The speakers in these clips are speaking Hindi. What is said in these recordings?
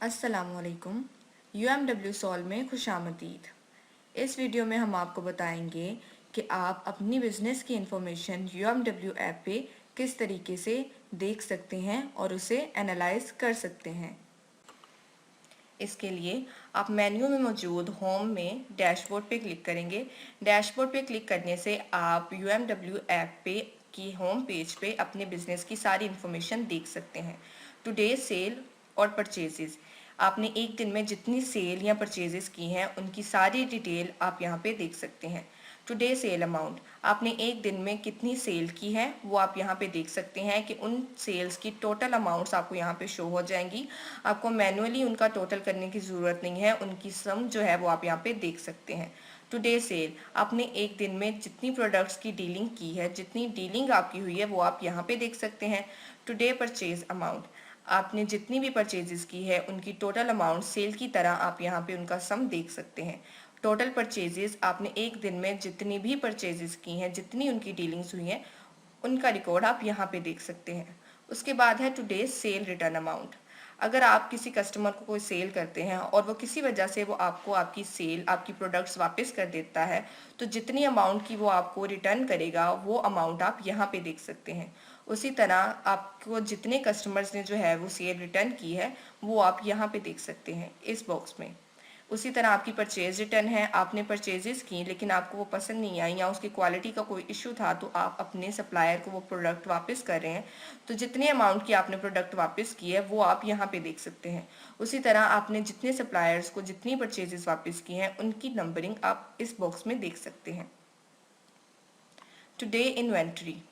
अस्सलामुअलैकुम। UMW सॉल्व में खुशामदीद। इस वीडियो में हम आपको बताएंगे कि आप अपनी बिजनेस की इंफॉर्मेशन UMW ऐप पे किस तरीके से देख सकते हैं और उसे एनालाइज कर सकते हैं। इसके लिए आप मेन्यू में मौजूद होम में डैशबोर्ड पे क्लिक करेंगे। डैशबोर्ड पे क्लिक करने से आप UMW ऐप पे की होम पेज पे अपने बिजनेस की सारी इन्फॉर्मेशन देख सकते हैं। टुडे सेल और परचेजेस, आपने एक दिन में जितनी सेल या परचेजेस की हैं उनकी सारी डिटेल आप यहाँ पे देख सकते हैं। टुडे सेल अमाउंट, आपने एक दिन में कितनी सेल की है वो आप यहाँ पे देख सकते हैं कि उन सेल्स की टोटल अमाउंट्स आपको यहाँ पे शो हो जाएंगी। आपको मैनुअली उनका टोटल करने की ज़रूरत नहीं है, उनकी सम जो है वो आप यहाँ पे देख सकते हैं। टुडे सेल, आपने एक दिन में जितनी प्रोडक्ट्स की डीलिंग की है, जितनी डीलिंग आपकी हुई है वो आप यहाँ पे देख सकते हैं। टुडे परचेज अमाउंट, आपने जितनी भी परचेजेस की है उनकी टोटल अमाउंट सेल की तरह आप यहाँ पे उनका सम देख सकते हैं। टोटल परचेजेस, आपने एक दिन में जितनी भी परचेजेस की हैं, जितनी उनकी डीलिंग्स हुई हैं उनका रिकॉर्ड आप यहाँ पे देख सकते हैं। उसके बाद है टुडे सेल रिटर्न अमाउंट। अगर आप किसी कस्टमर को कोई सेल करते हैं और वो किसी वजह से वो आपको आपकी सेल, आपकी प्रोडक्ट्स वापस कर देता है, तो जितनी अमाउंट की वो आपको रिटर्न करेगा वो अमाउंट आप यहाँ पे देख सकते हैं। उसी तरह आपको जितने कस्टमर्स ने जो है वो सेल रिटर्न की है वो आप यहाँ पे देख सकते हैं इस बॉक्स में। उसी तरह आपकी परचेज रिटर्न है, आपने परचेजेस की लेकिन आपको वो पसंद नहीं आई या उसकी क्वालिटी का कोई इशू था तो आप अपने सप्लायर को वो प्रोडक्ट वापस कर रहे हैं, तो जितने अमाउंट की आपने प्रोडक्ट वापस की है वो आप यहाँ पे देख सकते हैं। उसी तरह आपने जितने सप्लायर्स को जितनी परचेजेस वापस की हैं उनकी नंबरिंग आप इस बॉक्स में देख सकते हैं। टुडे इन्वेंट्री,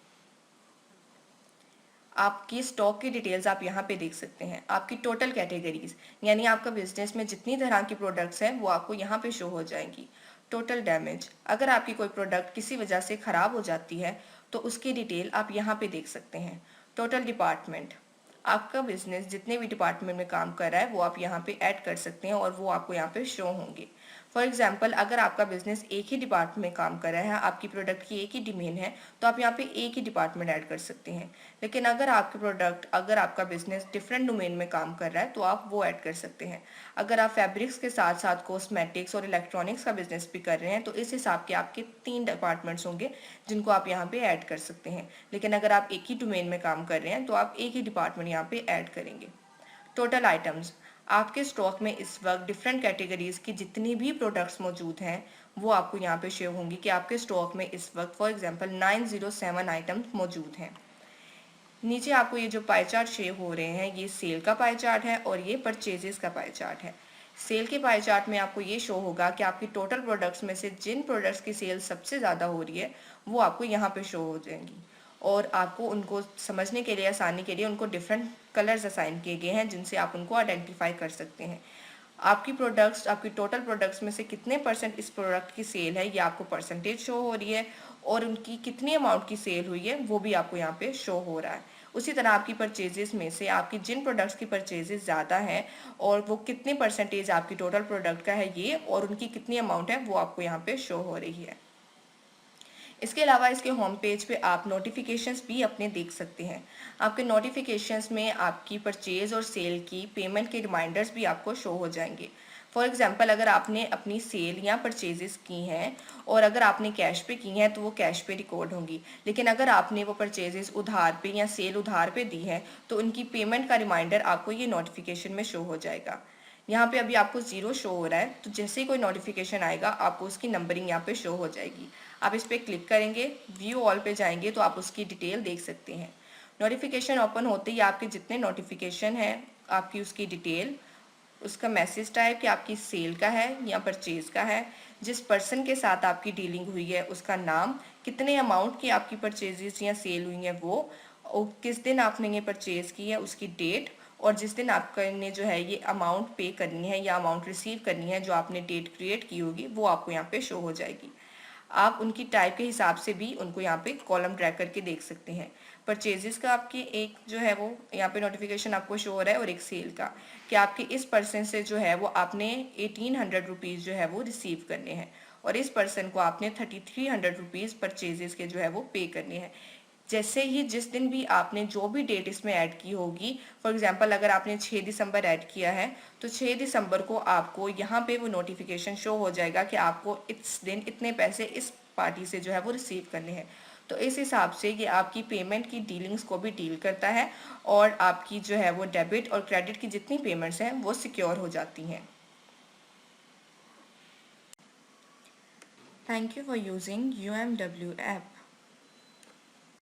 आपकी स्टॉक की डिटेल्स आप यहाँ पे देख सकते हैं। आपकी टोटल कैटेगरीज, यानी आपका बिजनेस में जितनी तरह की प्रोडक्ट्स हैं वो आपको यहाँ पे शो हो जाएंगी। टोटल डैमेज, अगर आपकी कोई प्रोडक्ट किसी वजह से ख़राब हो जाती है तो उसकी डिटेल आप यहाँ पे देख सकते हैं। टोटल डिपार्टमेंट, आपका बिजनेस जितने भी डिपार्टमेंट में काम कर रहा है वो आप यहाँ पे ऐड कर सकते हैं और वो आपको यहाँ पे शो होंगे। फॉर एग्जाम्पल, अगर आपका बिजनेस एक ही डिपार्टमेंट में काम कर रहा है, आपकी प्रोडक्ट की एक ही डोमेन है, तो आप यहाँ पे एक ही डिपार्टमेंट ऐड कर सकते हैं। लेकिन अगर आपके प्रोडक्ट, अगर आपका बिजनेस डिफरेंट डोमेन में काम कर रहा है तो आप वो ऐड कर सकते हैं। अगर आप फैब्रिक्स के साथ साथ कॉस्मेटिक्स और इलेक्ट्रॉनिक्स का बिजनेस भी कर रहे हैं तो इस हिसाब के आपके 3 डिपार्टमेंट्स होंगे जिनको आप यहाँ पे ऐड कर सकते हैं। लेकिन अगर आप एक ही डोमेन में काम कर रहे हैं तो आप एक ही डिपार्टमेंट यहाँ पे ऐड करेंगे। टोटल आइटम्स, आपके स्टॉक में इस वक्त डिफरेंट कैटेगरीज की जितनी भी प्रोडक्ट्स मौजूद हैं वो आपको यहाँ पे शो होंगी कि आपके स्टॉक में इस वक्त फॉर एग्जांपल 907 आइटम्स मौजूद हैं। नीचे आपको ये जो पाई चार्ट शो हो रहे हैं ये सेल का पाई चार्ट है और ये परचेजेस का पाई चार्ट है। सेल के पाई चार्ट में आपको ये शो होगा कि आपकी टोटल प्रोडक्ट्स में से जिन प्रोडक्ट्स की सेल सबसे ज़्यादा हो रही है वो आपको यहाँ पे शो हो जाएंगी और आपको उनको समझने के लिए, आसानी के लिए उनको डिफरेंट कलर्स असाइन किए गए हैं जिनसे आप उनको आइडेंटिफाई कर सकते हैं। आपकी प्रोडक्ट्स, आपकी टोटल प्रोडक्ट्स में से कितने परसेंट इस प्रोडक्ट की सेल है ये आपको परसेंटेज शो हो रही है और उनकी कितनी अमाउंट की सेल हुई है वो भी आपको यहाँ पे शो हो रहा है। उसी तरह आपकी परचेजेस में से आपकी जिन प्रोडक्ट्स की परचेजेस ज़्यादा हैं और वो कितने परसेंटेज आपकी टोटल प्रोडक्ट का है ये, और उनकी कितनी अमाउंट है वो आपको यहाँ पे शो हो रही है। इसके अलावा इसके होम पेज पे आप नोटिफिकेशंस भी अपने देख सकते हैं। आपके नोटिफिकेशंस में आपकी परचेज और सेल की पेमेंट के रिमाइंडर्स भी आपको शो हो जाएंगे। फॉर एग्जांपल, अगर आपने अपनी सेल या परचेजेस की हैं और अगर आपने कैश पे की हैं तो वो कैश पे रिकॉर्ड होंगी, लेकिन अगर आपने वो परचेजेस उधार पे या सेल उधार पे दी है तो उनकी पेमेंट का रिमाइंडर आपको ये नोटिफिकेशन में शो हो जाएगा। यहाँ पे अभी आपको 0 शो हो रहा है, तो जैसे ही कोई नोटिफिकेशन आएगा आपको उसकी नंबरिंग यहाँ पे शो हो जाएगी। आप इस पर क्लिक करेंगे, व्यू ऑल पे जाएंगे तो आप उसकी डिटेल देख सकते हैं। नोटिफिकेशन ओपन होते ही आपके जितने नोटिफिकेशन हैं, आपकी उसकी डिटेल, उसका मैसेज टाइप कि आपकी सेल का है या परचेज का है, जिस पर्सन के साथ आपकी डीलिंग हुई है उसका नाम, कितने अमाउंट की आपकी परचेजेस या सेल हुई हैं वो, और किस दिन आपने ये परचेज की है उसकी डेट, और जिस दिन आपने जो है ये अमाउंट पे करनी है या अमाउंट रिसीव करनी है जो आपने डेट क्रिएट की होगी वो आपको यहाँ पे शो हो जाएगी। आप उनकी टाइप के हिसाब से भी उनको यहाँ पे कॉलम ड्रैग करके देख सकते हैं। परचेजेस का आपके एक जो है वो यहाँ पे नोटिफिकेशन आपको शो हो रहा है और एक सेल का कि आपके इस पर्सन से जो है वो आपने 1800 रुपीज़ जो है वो रिसीव करने हैं और इस पर्सन को आपने 3300 रुपीज़ परचेजेस के जो है वो पे करने हैं। जैसे ही जिस दिन भी आपने जो भी डेट इसमें ऐड की होगी, फॉर एग्जांपल अगर आपने 6 दिसंबर ऐड किया है तो 6 दिसंबर को आपको यहाँ पे वो नोटिफिकेशन शो हो जाएगा कि आपको इस दिन इतने पैसे इस पार्टी से जो है वो रिसीव करने हैं। तो इस हिसाब से ये आपकी पेमेंट की डीलिंग्स को भी डील करता है और आपकी जो है वो डेबिट और क्रेडिट की जितनी पेमेंट्स हैं वो सिक्योर हो जाती हैं। Thank you for using UMW app.